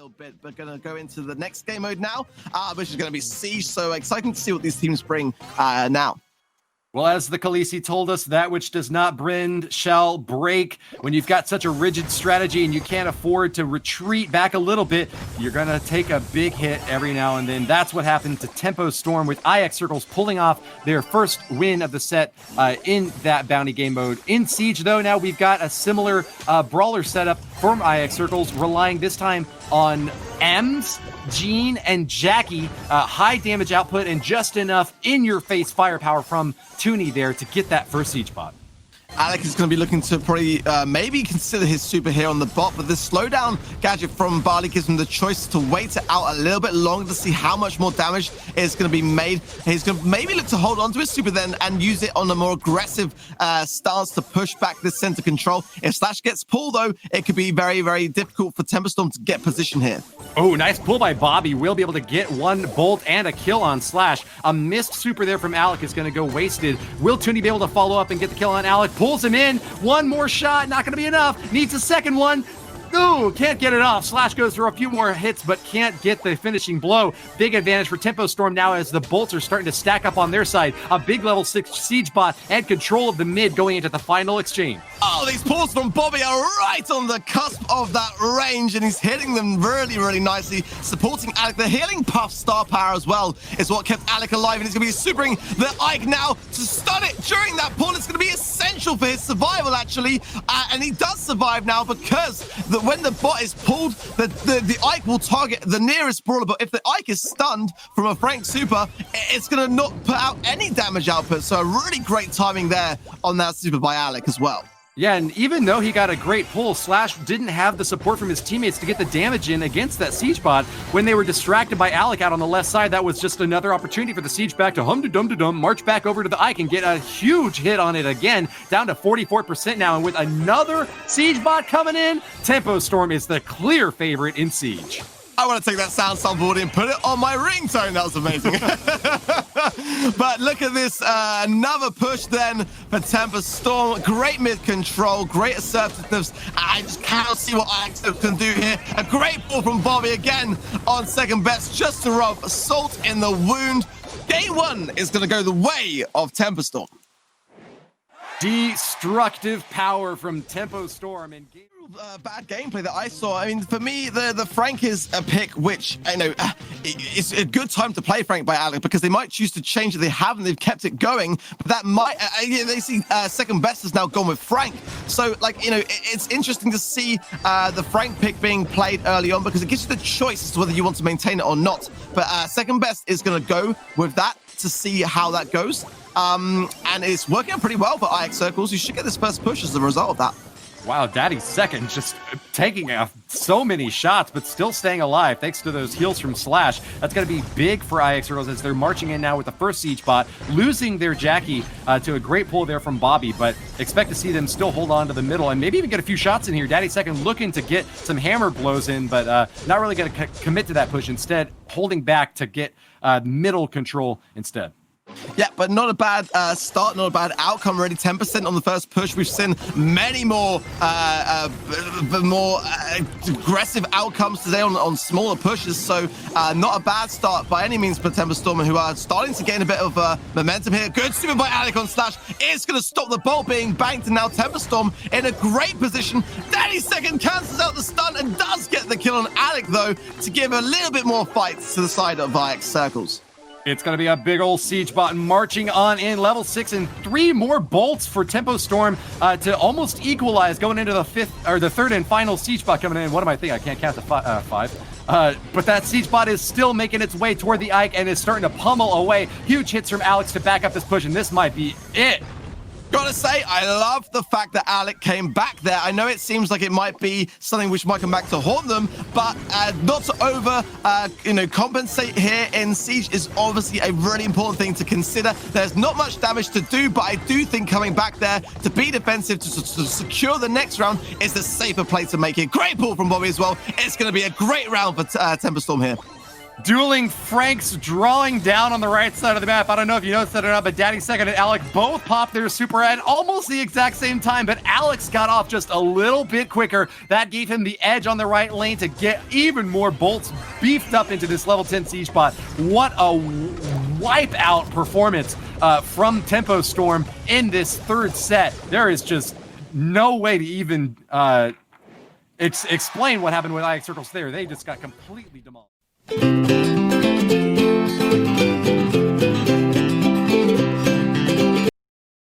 little bit, but going to go into the next game mode now, which is going to be Siege. So exciting to see what these teams bring now. Well, as the Khaleesi told us, that which does not bend shall break. When you've got such a rigid strategy and you can't afford to retreat back a little bit, you're going to take a big hit every now and then. That's what happened to Tempo Storm, with IX Circles pulling off their first win of the set in that bounty game mode. In Siege, though, now we've got a similar brawler setup from IX Circles, relying this time on Ems, Jean, and Jackie. High damage output and just enough in-your-face firepower from Toonie there to get that first siege bot. Alec is going to be looking to probably maybe consider his super here on the bot, but this slowdown gadget from Barley gives him the choice to wait it out a little bit longer to see how much more damage is going to be made. He's going to maybe look to hold on to his super then and use it on a more aggressive stance to push back this center control. If Slash gets pulled, though, it could be very, very difficult for Temperstorm to get position here. Oh, nice pull by Bobby. Will be able to get one bolt and a kill on Slash. A missed super there from Alec is going to go wasted. Will Toonie be able to follow up and get the kill on Alec? Pulls him in. One more shot, not going to be enough. Needs a second one. Ooh, can't get it off. Slash goes for a few more hits, but can't get the finishing blow. Big advantage for Tempo Storm now as the bolts are starting to stack up on their side. A big level 6 siege bot and control of the mid going into the final exchange. Oh, these pulls from Bobby are right on the cusp of that range, and he's hitting them really, really nicely, supporting Alec. The healing puff star power as well is what kept Alec alive, and he's going to be supering the Ike now to stun it during that pull. It's going to be essential for his survival, actually, and he does survive now because when the bot is pulled, the Ike will target the nearest brawler, but if the Ike is stunned from a Frank super, it's going to not put out any damage output, so a really great timing there on that super by Alec as well. Yeah, and even though he got a great pull, Slash didn't have the support from his teammates to get the damage in against that siege bot. When they were distracted by Alec out on the left side, that was just another opportunity for the siege back to hum-de-dum-de-dum, march back over to the Ike and get a huge hit on it again, down to 44% now. And with another siege bot coming in, Tempo Storm is the clear favorite in Siege. I want to take that sound sample and put it on my ringtone. That was amazing. But look at this. Another push then for Tempo Storm. Great mid control, great assertiveness. I just cannot see what IX can do here. A great pull from Bobby again on second best, just to rub salt in the wound. Game one is going to go the way of Tempo Storm. Destructive power from Tempo Storm. And bad gameplay that I saw. I mean, for me, the Frank is a pick which, I know, it's a good time to play Frank by Alec because they might choose to change it. They haven't. They've kept it going. But that might, they see second best has now gone with Frank. So, like, you know, it's interesting to see the Frank pick being played early on because it gives you the choice as to whether you want to maintain it or not. But second best is going to go with that to see how that goes. And it's working out pretty well for IX Circles. You should get this first push as a result of that. Wow, Daddy's second, just taking so many shots, but still staying alive thanks to those heals from Slash. That's going to be big for IX Circles as they're marching in now with the first siege bot, losing their Jackie to a great pull there from Bobby, but expect to see them still hold on to the middle and maybe even get a few shots in here. Daddy's second looking to get some hammer blows in, but not really going to commit to that push. Instead, holding back to get middle control instead. Yeah, but not a bad start, not a bad outcome. Already 10% on the first push. We've seen many more aggressive outcomes today on smaller pushes. So not a bad start by any means for Tempo Storm, who are starting to gain a bit of momentum here. Good super by Alec on Slash. It's going to stop the bolt being banked, and now Tempo Storm in a great position. Daddy second cancels out the stun and does get the kill on Alec, though, to give a little bit more fight to the side of IX Circles. It's going to be a big old siege bot marching on in level 6 and 3 more bolts for Tempo Storm to almost equalize going into the third and final siege bot coming in. What am I thinking? I can't count to 5. But that siege bot is still making its way toward the Ike and is starting to pummel away. Huge hits from Alex to back up this push, and this might be it. Gotta say, I love the fact that Alec came back there. I know it seems like it might be something which might come back to haunt them, but not to over, compensate here in Siege is obviously a really important thing to consider. There's not much damage to do, but I do think coming back there to be defensive, to secure the next round is the safer play to make it. Great pull from Bobby as well. It's going to be a great round for Tempo Storm here. Dueling Franks drawing down on the right side of the map. I don't know if you noticed that or not, but Daddy Second and Alec both popped their super at almost the exact same time, but Alex got off just a little bit quicker. That gave him the edge on the right lane to get even more bolts beefed up into this level 10 siege bot. What a wipeout performance from Tempo Storm in this third set. There is just no way to even explain what happened with IX Circles there. They just got completely demolished.